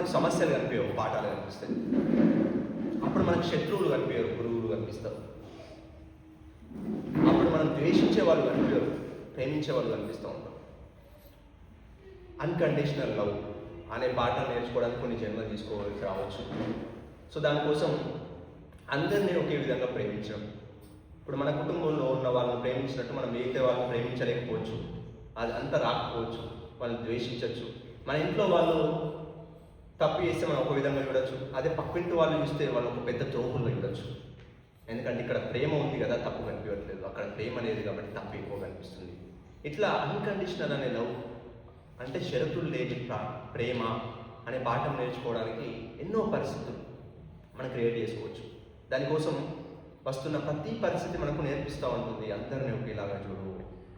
మనకు సమస్యలు కనిపించవు, పాఠాలు కనిపిస్తాయి. అప్పుడు మనకు శత్రువులు కనిపించరు, గురువులు కనిపిస్తారు. అప్పుడు మనం ద్వేషించే వాళ్ళు కనిపించరు, ప్రేమించే వాళ్ళు కనిపిస్తూ ఉంటారు. అన్కండిషనల్ లవ్ అనే పాఠం నేర్చుకోవడానికి కొన్ని జన్మలు తీసుకోవాల్సి రావచ్చు. సో దానికోసం అందరినీ ఒకే విధంగా ప్రేమించడం. ఇప్పుడు మన కుటుంబంలో ఉన్న వాళ్ళని ప్రేమించినట్టు మనం మిగతా వాళ్ళని ప్రేమించలేకపోవచ్చు, అది అంతా రాకపోవచ్చు, వాళ్ళని ద్వేషించవచ్చు. మన ఇంట్లో వాళ్ళు తప్పు చేస్తే మనం ఒక విధంగా చూడొచ్చు, అదే పక్కింటి వాళ్ళు చూస్తే వాళ్ళు ఒక పెద్ద ద్రోహుల్లో చూడొచ్చు. ఎందుకంటే ఇక్కడ ప్రేమ ఉంది కదా, తప్పు కనిపించట్లేదు. అక్కడ ప్రేమ అనేది కాబట్టి తప్పు ఎక్కువ కనిపిస్తుంది. ఇట్లా అన్కండిషనల్ అనే లవ్ అంటే షరతులు లేని ప్రేమ అనే పాఠం నేర్చుకోవడానికి ఎన్నో పరిస్థితులు మనం క్రియేట్ చేసుకోవచ్చు. దానికోసం వస్తున్న ప్రతి పరిస్థితి మనకు నేర్పిస్తూ ఉంటుంది. అందరినీ ఒకేలాగా చూడు,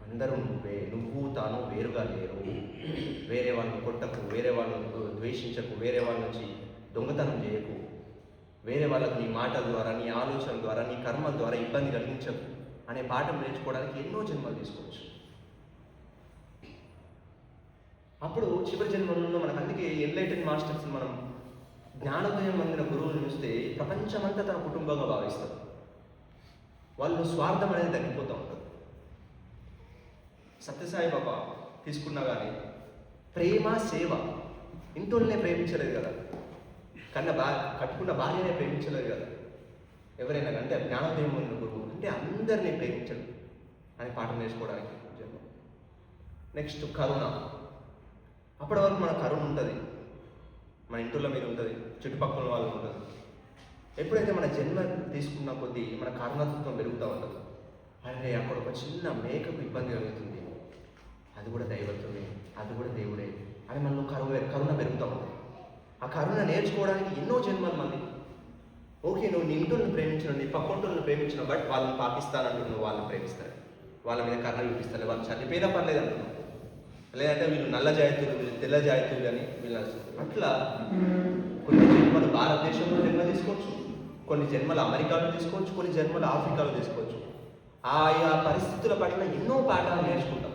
అందరూ నువ్వే, నువ్వు తాను వేరుగా లేరు, వేరే వాళ్ళని కొట్టకు, వేరే వాళ్ళని ద్వేషించకు, వేరే వాళ్ళ నుంచి దొంగతనం చేయకు, వేరే వాళ్ళకు నీ మాటల ద్వారా, నీ ఆలోచనల ద్వారా, నీ కర్మల ద్వారా ఇబ్బంది కలిగించకు అనే పాఠం నేర్చుకోవడానికి ఎన్నో జన్మలు తీసుకోవచ్చు. అప్పుడు చివరి జన్మలలో మనకు అందుకే ఎన్లైటెన్ మాస్టర్స్ మనం జ్ఞానోదయం పొందిన గురువులు చూస్తే ప్రపంచమంతా తన కుటుంబంగా భావిస్తారు. వాళ్ళు స్వార్థం అనేది తగ్గిపోతూ ఉంటుంది. సత్యసాయి బాబా తీసుకున్నా కానీ ప్రేమ సేవ, ఇంటోళ్ళనే ప్రేమించలేదు కదా, కట్టుకున్న భార్యనే ప్రేమించలేదు కదా ఎవరైనా. అంటే జ్ఞానోదయం పొందిన గురువు అంటే అందరినీ ప్రేమించడు అని పాఠం నేర్చుకోవడానికి జన్మ. నెక్స్ట్ కరుణ. అప్పటి వరకు మన కరుణ ఉంటుంది, మన ఇంట్లో మీద ఉంటుంది, చుట్టుపక్కల వాళ్ళు ఉంటుంది. ఎప్పుడైతే మన జన్మ తీసుకున్న కొద్దీ మన కరుణతత్వం పెరుగుతూ ఉంటుంది. అరే అక్కడ ఒక చిన్న మేకకు ఇబ్బంది కలుగుతుంది, అది కూడా దైవత్వమే, అది కూడా దేవుడే అని మనలో కరుణ పెరుగుతూ ఉంటుంది. ఆ కరుణ నేర్చుకోవడానికి ఎన్నో జన్మలు మళ్ళీ. ఓకే, నువ్వు నీ ఇంటిని ప్రేమించను, నీ పక్కంటోళ్ళని ప్రేమించను, బట్ వాళ్ళని పాకిస్తాన్ అంటున్నావు, వాళ్ళని ప్రేమిస్తారు, వాళ్ళ మీద కరుణ చూపిస్తారు, వాళ్ళు చనిపోయినా పర్లేదు అంటున్నావు. లేదంటే వీళ్ళు నల్ల జాయితీలు, వీళ్ళు తెల్ల జాయితీలు అని వీళ్ళు అట్లా కొన్ని జన్మలు భారతదేశంలో జన్మ తీసుకోవచ్చు, కొన్ని జన్మలు అమెరికాలో తీసుకోవచ్చు, కొన్ని జన్మలు ఆఫ్రికాలో తీసుకోవచ్చు. ఆయా పరిస్థితుల పట్ల ఎన్నో పాఠాలు నేర్చుకుంటాం.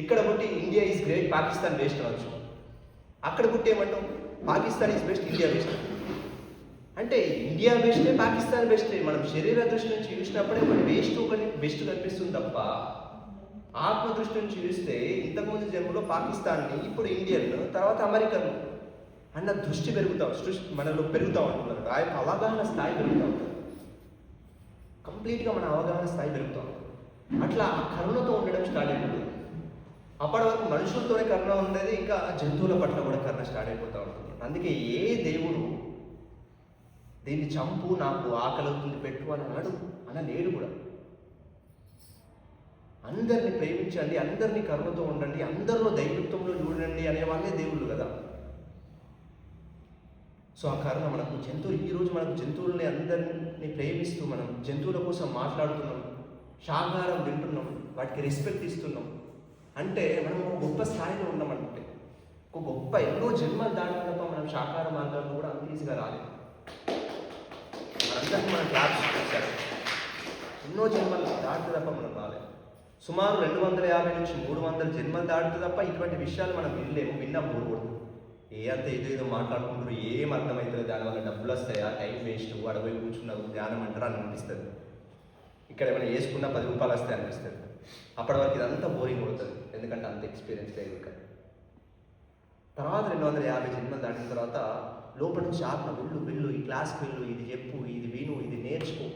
ఇక్కడ పుట్టి India is great, Pakistan best అనవచ్చు. అక్కడ పుట్టి ఏమంటాం, Pakistan is best, India best. అంటే ఇండియా బెస్టే, పాకిస్తాన్ బెస్టే. మనం శరీర దృష్టి నుంచి చూసినప్పుడే ఒకటి వేస్ట్, ఒకటి బెస్ట్ కనిపిస్తుంది తప్ప ఆత్మ దృష్టి నుంచి చూస్తే ఇంతకుముందు జన్మలో పాకిస్తాన్ని, ఇప్పుడు ఇండియన్, తర్వాత అమెరికన్ అన్న దృష్టి మనలో పెరుగుతూ ఉంటున్నారు. ఆ యొక్క అవగాహన స్థాయి పెరుగుతూ ఉంటుంది. కంప్లీట్గా మన అవగాహన స్థాయి పెరుగుతూ ఉంటుంది. అట్లా ఆ కరుణతో ఉండడం స్టార్ట్ అయిపోతుంది. అప్పటి వరకు మనుషులతోనే కరుణ ఉండేది, ఇంకా జంతువుల పట్ల కూడా కరుణ స్టార్ట్ అయిపోతూ ఉంటుంది. అందుకే ఏ దేవుడు దీన్ని చంపు, నాకు ఆకలి అవుతుంది పెట్టు అని అన్న లేడు కూడా. అందరిని ప్రేమించండి, అందరినీ కరుణతో ఉండండి, అందరిలో దైవత్వంలో చూడండి అనే వాళ్ళే దేవుళ్ళు కదా. సో ఆ కరుణ మనకు ఈరోజు మనకు జంతువుల్ని అందరినీ ప్రేమిస్తూ మనం జంతువుల కోసం మాట్లాడుతున్నాం, శాకాహారం తింటున్నాం, వాటికి రెస్పెక్ట్ ఇస్తున్నాం అంటే మనం ఒక గొప్ప స్థాయిలో ఉన్నామంటే, ఒక గొప్ప ఎన్నో జన్మలు దాటిన తప్ప మనం శాకాహార మార్గాల్లో కూడా అంత ఈజీగా రాలేదు. మనందరికీ మనం క్లాప్స్ ఇచ్చారు, ఎన్నో జన్మలు దాటిన తప్ప మనం రాలేదు. సుమారు 250 నుంచి 300 జన్మలు దాటితే తప్ప ఇటువంటి విషయాలు మనం విన్నా బోరు. అంత ఏదో మాట్లాడుకుంటారు, ఏం అర్థమవుతుంది, దానివల్ల డబ్బులు వస్తాయా, టైం వేస్ట్, అడవి కూర్చున్నారు, ధ్యానం అంటారు అని అనిపిస్తుంది. ఇక్కడ ఏమైనా వేసుకున్నా 10 రూపాయలు వస్తాయి అనిపిస్తుంది. అప్పటి వరకు ఇదంతా బోరింగ్ అవుతుంది, ఎందుకంటే అంత ఎక్స్పీరియన్స్ లేదు. ఇక్కడ తర్వాత 250 జన్మలు దాటిన తర్వాత లోపల నుంచి ఆత్మ వెళ్ళు, ఈ క్లాస్కి వెళ్ళు, ఇది చెప్పు, ఇది విను, ఇది నేర్చుకో,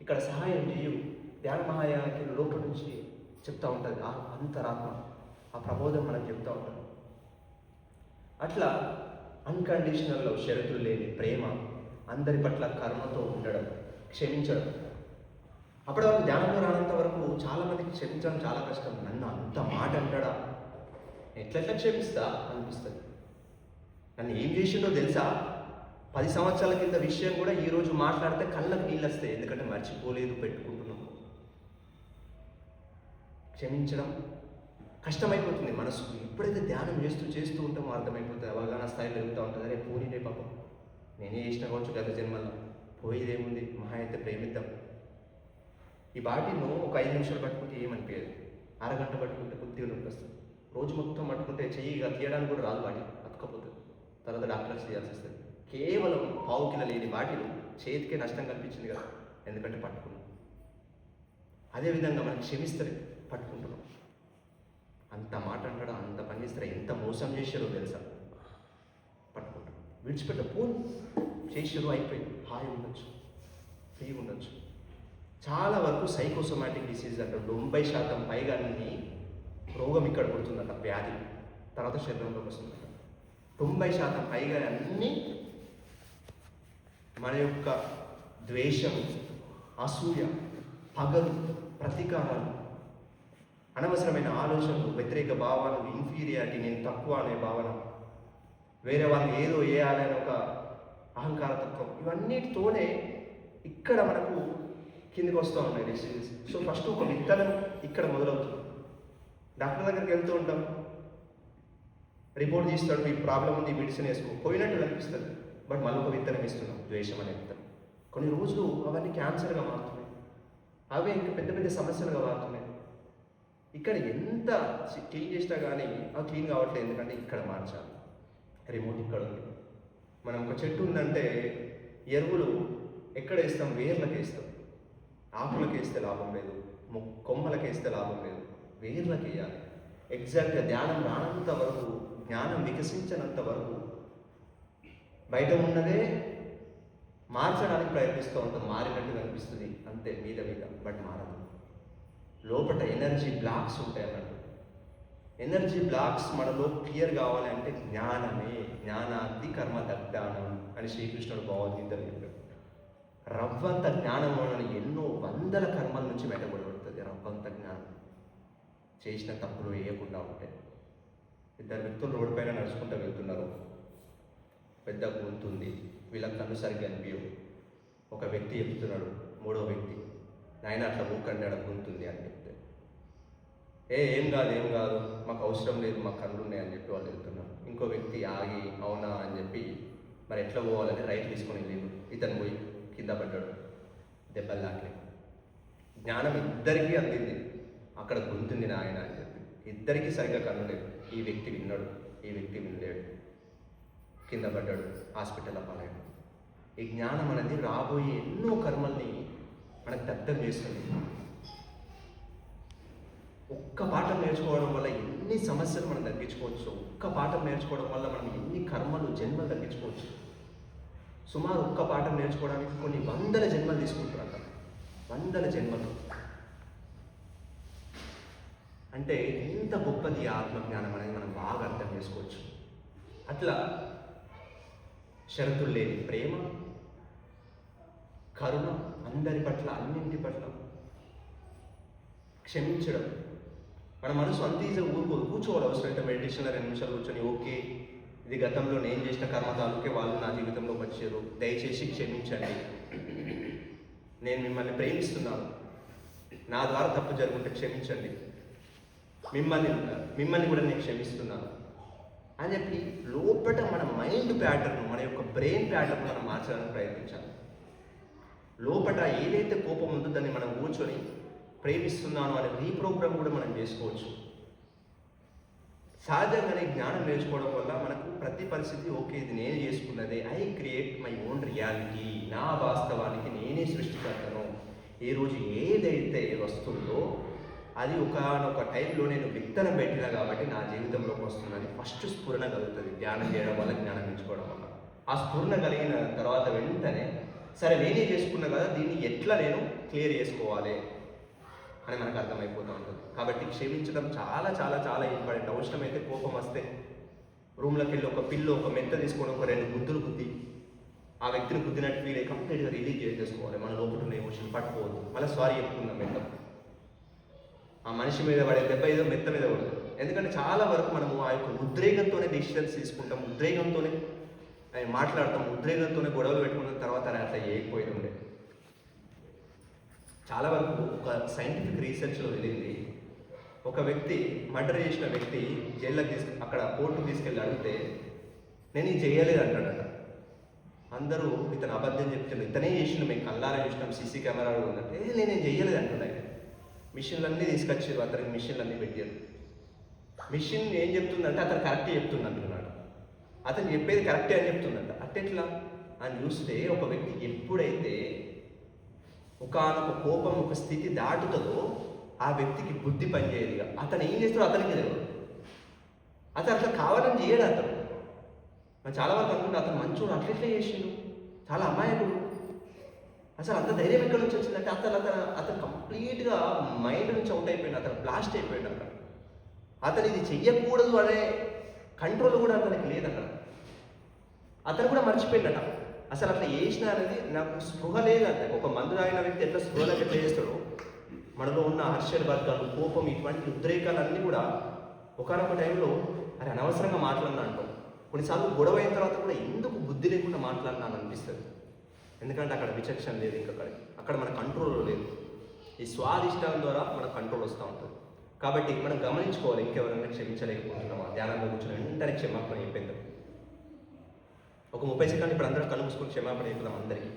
ఇక్కడ సహాయం చేయు, ధ్యాన మహాయానికి లోపల నుంచి చెప్తూ ఉంటుంది అంతరాత్మ. ఆ ప్రబోధం మనకు చెప్తూ ఉంటుంది. అట్లా అన్కండిషనల్ లవ్, షరతులు లేని ప్రేమ, అందరి పట్ల కరుణతో ఉండడం, క్షమించడం. అప్పటి వరకు ధ్యానంలో రానంత వరకు చాలామందికి క్షమించడం చాలా కష్టం. నన్ను అంత మాట అంటాడా, ఎట్లెట్లా క్షమిస్తా అనిపిస్తుంది. నన్ను ఏం చేసిండో తెలుసా, 10 సంవత్సరాల కింద విషయం కూడా ఈరోజు మాట్లాడితే కళ్ళకు నీళ్ళు వస్తాయి, ఎందుకంటే మర్చిపోలేదు, పెట్టుకుంటున్నాం. క్షమించడం కష్టమైపోతుంది మనసుకు. ఎప్పుడైతే ధ్యానం చేస్తూ ఉంటామో అర్థమైపోతుంది, అవగాహన స్థాయి పెరుగుతూ ఉంటుంది. అరే పోనీనే పాపం, నేనే చేసిన కావచ్చు గత జన్మల్లో, పోయేదేముంది, మహా అయితే ప్రేమిద్దాం. ఈ బాటిను ఒక 5 నిమిషాలు పట్టుకుంటే ఏమనిపించదు, అరగంట పట్టుకుంటే కొద్దిగా నొప్పి వస్తుంది. రోజు మొత్తం పట్టుకుంటే చెయ్యిగా తీయడానికి కూడా రాదు, బాటి అతుకపోతుంది. తర్వాత డాక్టర్స్ చేయాల్సి వస్తుంది. కేవలం పావు కిలో లేని వాటిలో చేతికే నష్టం కనిపించింది కదా, ఎందుకంటే పట్టుకున్నాం. అదేవిధంగా మనం క్షమిస్తారు, పట్టుకుంటున్నాం. అంత మాట అంటాడు, అంత పని చేస్తారు, ఎంత మోసం చేశారో తెలుసా, పట్టుకుంటాం. విడిచిపెట్ట పోను, చేసారు, అయిపోయింది, హాయి ఉండొచ్చు, ఫ్రీగా ఉండొచ్చు. చాలా వరకు సైకోసోమాటిక్ డిసీజ్ అంటారు. 90% పైగా రోగం ఇక్కడ పుడుతుందట, వ్యాధి తర్వాత శరీరంలోకి వస్తుందట. 90% పైగా అన్నీ మన యొక్క ద్వేషం, అసూయ, పగలు, ప్రతీకారాలు, అనవసరమైన ఆలోచనలు, వ్యతిరేక భావాలు, ఇన్ఫీరియారిటీ, నేను తక్కువ అనే భావన, వేరే వాళ్ళు ఏదో వేయాలనే ఒక అహంకారతత్వం, ఇవన్నిటితోనే ఇక్కడ మనకు కిందికి వస్తూ ఉన్నాయి డిసీజెస్. సో ఫస్ట్ ఒక విత్తనం ఇక్కడ మొదలవుతుంది. డాక్టర్ దగ్గరికి వెళ్తూ ఉంటాం, రిపోర్ట్ తీస్తాడు, ఈ ప్రాబ్లం ఉంది, మెడిసిన్ వేసుకో, పోయినట్టు అనిపిస్తుంది. బట్ మళ్ళీ ఒక విత్తనం ఇస్తున్నాం, ద్వేషం అనే విత్తనం. కొన్ని రోజులు అవన్నీ క్యాన్సర్గా మారుతున్నాయి, అవే ఇంకా పెద్ద పెద్ద సమస్యలుగా మారుతున్నాయి. ఇక్కడ ఎంత క్లీన్ చేసినా కానీ అవి క్లీన్ కావట్లేదు, ఎందుకంటే ఇక్కడ మార్చాలి. రిమోట్ ఇక్కడ ఉంది. మనం ఒక చెట్టు ఉందంటే ఎరువులు ఎక్కడ వేస్తాం, వేర్లకు వేస్తాం. ఆకులకు వేస్తే లాభం లేదు, కొమ్మలకు వేస్తే లాభం లేదు, వేర్లకు వేయాలి. ఎగ్జాక్ట్గా ధ్యానం రానంత వరకు, జ్ఞానం వికసించినంత వరకు బయట ఉన్నదే మార్చడానికి ప్రయత్నిస్తూ ఉంటాం, మారినట్టు కనిపిస్తుంది అంతే మీద మీద, బట్ మారదు. లోపల ఎనర్జీ బ్లాక్స్ ఉంటాయి అన్నట్టు. ఎనర్జీ బ్లాక్స్ మనలో క్లియర్ కావాలంటే జ్ఞానమే. జ్ఞానాది కర్మ దగ్ధానం అని శ్రీకృష్ణుడు భగవద్గీతలో చెప్పాడు. రవ్వంత జ్ఞానం వలన ఎన్నో వందల కర్మల నుంచి బయటపడబడుతుంది. రవ్వంత జ్ఞానం చేసిన తప్పులు వేయకుండా ఉంటాయి. ఇద్దరు వ్యక్తులు రోడ్డు పైన నడుచుకుంటూ వెళ్తున్నారు, పెద్ద గొంతుంది, వీళ్ళకి కన్ను సరిగ్గా అనిపించవు. ఒక వ్యక్తి చెప్తున్నాడు, మూడో వ్యక్తి, నాయన అట్లా ఊకండి, అక్కడ గొంతుంది అని చెప్తే, ఏం కాదు, మాకు అవసరం లేదు, మాకు కన్నులు ఉన్నాయని చెప్పి వాళ్ళు వెళ్తున్నారు. ఇంకో వ్యక్తి ఆగి అవునా అని చెప్పి మరి ఎట్లా పోవాలని రైట్ తీసుకొని వెళ్ళిండు. ఇతను పోయి కింద పడ్డాడు, దెబ్బలు దాకలే. జ్ఞానం ఇద్దరికీ అందింది, అక్కడ గొంతుంది నాయన అని చెప్పి. ఇద్దరికీ సరిగ్గా కన్ను లేదు. ఈ వ్యక్తి విన్నాడు, ఈ వ్యక్తి వినలేడు, కింద పడ్డాడు, హాస్పిటల్లో పాలయ్యాడు. ఈ జ్ఞానం అనేది రాబోయే ఎన్నో కర్మల్ని మనకు దగ్ధం చేస్తుంది. ఒక్క పాఠం నేర్చుకోవడం వల్ల ఎన్ని సమస్యలు మనం తగ్గించుకోవచ్చు. ఒక్క పాఠం నేర్చుకోవడం వల్ల మనం ఎన్ని కర్మలు, జన్మలు తగ్గించుకోవచ్చు. సుమారు ఒక్క పాఠం నేర్చుకోవడానికి కొన్ని వందల జన్మలు తీసుకుంటారంట, వందల జన్మలు. అంటే ఎంత గొప్పది ఆత్మజ్ఞానం అనేది మనం బాగా అర్థం చేసుకోవచ్చు. అట్లా షరతులు లేని ప్రేమ, కరుణ, అందరి పట్ల, అన్నింటి పట్ల క్షమించడం. మన మనసు అంత ఈజీగా కూర్చోవాలి. అవసరమైతే మెడిటేషన్లో 2 నిమిషాలు కూర్చొని, ఓకే ఇది గతంలో నేను చేసిన కర్మ తాలూకే వాళ్ళు నా జీవితంలోకి వచ్చారు, దయచేసి క్షమించండి, నేను మిమ్మల్ని ప్రేమిస్తున్నాను, నా ద్వారా తప్పు జరుగుంటే క్షమించండి, మిమ్మల్ని కూడా నేను క్షమిస్తున్నాను అని చెప్పి లోపల మన మైండ్ ప్యాటర్న్, మన యొక్క బ్రెయిన్ ప్యాటర్న్ మనం మార్చడానికి ప్రయత్నించాలి. లోపల ఏదైతే కోపం ఉందో దాన్ని మనం కూర్చొని ప్రేమిస్తున్నాను అనే రీప్రోగ్రామ్ కూడా మనం చేసుకోవచ్చు. సహజంగానే జ్ఞానం నేర్చుకోవడం వల్ల మనకు ప్రతి పరిస్థితి ఓకే, ఇది నేను చేసుకున్నదే, I create my own reality, నా వాస్తవానికి నేనే సృష్టికర్తను. ఈ రోజు ఏదైతే వస్తుందో అది ఒకనొక టైంలో నేను విత్తనం పెట్టినా కాబట్టి నా జీవితంలోకి వస్తుందని ఫస్ట్ స్ఫురణ కలుగుతుంది. ధ్యానం చేయడం వల్ల, జ్ఞానం నేర్చుకోవడం వల్ల ఆ స్ఫురణ కలిగిన తర్వాత వెంటనే సరే నేనే చేసుకున్నా కదా, దీన్ని ఎట్లా నేను క్లియర్ చేసుకోవాలి అని మనకు అర్థమైపోతూ ఉంటుంది. కాబట్టి క్షమించడం చాలా చాలా చాలా ఇంపార్టెంట్. అవసరమైతే కోపం వస్తే రూమ్లోకి వెళ్ళి ఒక పిల్లు, ఒక మెత్త తీసుకొని ఒక 2 గుద్దులు గుద్ది ఆ వ్యక్తిని గుద్దినట్టు ఫీల్ అయ్యి కంప్లీట్గా రిలీజ్ చేసేసుకోవాలి. మన లోపల ఉన్న ఎమోషన్ పట్టుకోవద్దు. మళ్ళీ సారీ చెప్పుకుందాం. మెత్త ఆ మనిషి మీద పడే దెబ్బ ఏదో మెత్త మీద పడదు. ఎందుకంటే చాలా వరకు మనము ఆ యొక్క ఉద్రేకంతోనే డిసిషన్స్ తీసుకుంటాం, ఉద్రేకంతోనే మాట్లాడతాం, ఉద్రేకంతోనే గొడవలు పెట్టుకున్న తర్వాత అట్లా చేయకపోయేది ఉండే. చాలా వరకు ఒక సైంటిఫిక్ రీసెర్చ్లో వెళ్ళింది, ఒక వ్యక్తి మర్డర్ చేసిన వ్యక్తి జైల్లోకి అక్కడ కోర్టుకు తీసుకెళ్ళి అడిగితే నేను ఇది చేయలేదు అంటాడట. అందరూ ఇతను అబద్ధం చెప్తున్నాడు, ఇతనే చేసిన, మేము కళ్ళారా చూసినాం, సీసీ కెమెరాలు ఉందంటే నేను చేయలేదు అంటున్నాయి. మిషన్లన్నీ తీసుకొచ్చారు, అతనికి మిషన్లన్నీ పెట్టారు. మిషన్ ఏం చెప్తుందంటే అతను కరెక్ట్ చెప్తుంది అంటున్నాడు. అతను చెప్పేది కరెక్టే అని చెప్తుందంట. అట్టెట్లా అని చూస్తే ఒక వ్యక్తి ఎప్పుడైతే ఒకానొక కోపం ఒక స్థితి దాటుతుందో ఆ వ్యక్తికి బుద్ధి పనిచేయదు. ఇక అతను ఏం చేస్తాడో అతనికి తెలియదు. అతను అట్లా కావాలని చేయడు. అతను మనం చాలా వరకు అనుకుంటే అతను మంచోడు, అట్లెట్లా చేసిండు, చాలా అమాయకుడు, అసలు అంత ధైర్యం ఎక్కడి నుంచి వచ్చిందంటే అతను కంప్లీట్గా మైండ్ నుంచి అవుట్ అయిపోయింది. అతను బ్లాస్ట్ అయిపోయాడు అక్కడ. అతను ఇది చెయ్యకూడదు అనే కంట్రోల్ కూడా అతనికి లేదు అక్కడ. అతను కూడా మర్చిపోయిందట అసలు అట్లా చేసిన అనేది నాకు స్పృహ లేదంటే. ఒక మందు తాగిన వ్యక్తి ఎట్లా స్పృహలోకి ఎట్లా చేస్తాడో మనలో ఉన్న హర్షడ్ వర్గాలు, కోపం, ఇటువంటి ఉద్రేకాలన్నీ కూడా ఒకనొక టైంలో అది అనవసరంగా మాట్లాడినా అంటాం. కొన్నిసార్లు గొడవ అయిన తర్వాత కూడా ఎందుకు బుద్ధి లేకుండా మాట్లాడినా అనిపిస్తుంది. ఎందుకంటే అక్కడ విచక్షణ లేదు, ఇంకా అక్కడ మన కంట్రోల్ లేదు. ఈ స్వాదిష్టం ద్వారా మన కంట్రోల్ వస్తూ ఉంటుంది. కాబట్టి మనం గమనించుకోవాలి, ఇంకెవరైనా క్షమించలేకపోతున్నామా, ధ్యానంలో కూర్చొని వెంటనే క్షమాపణ చెప్పేద్దాం. ఒక 30 సెకండ్లు ఇప్పుడు అందరూ కళ్ళు మూసుకొని క్షమాపణ చెప్పుదాం అందరికీ.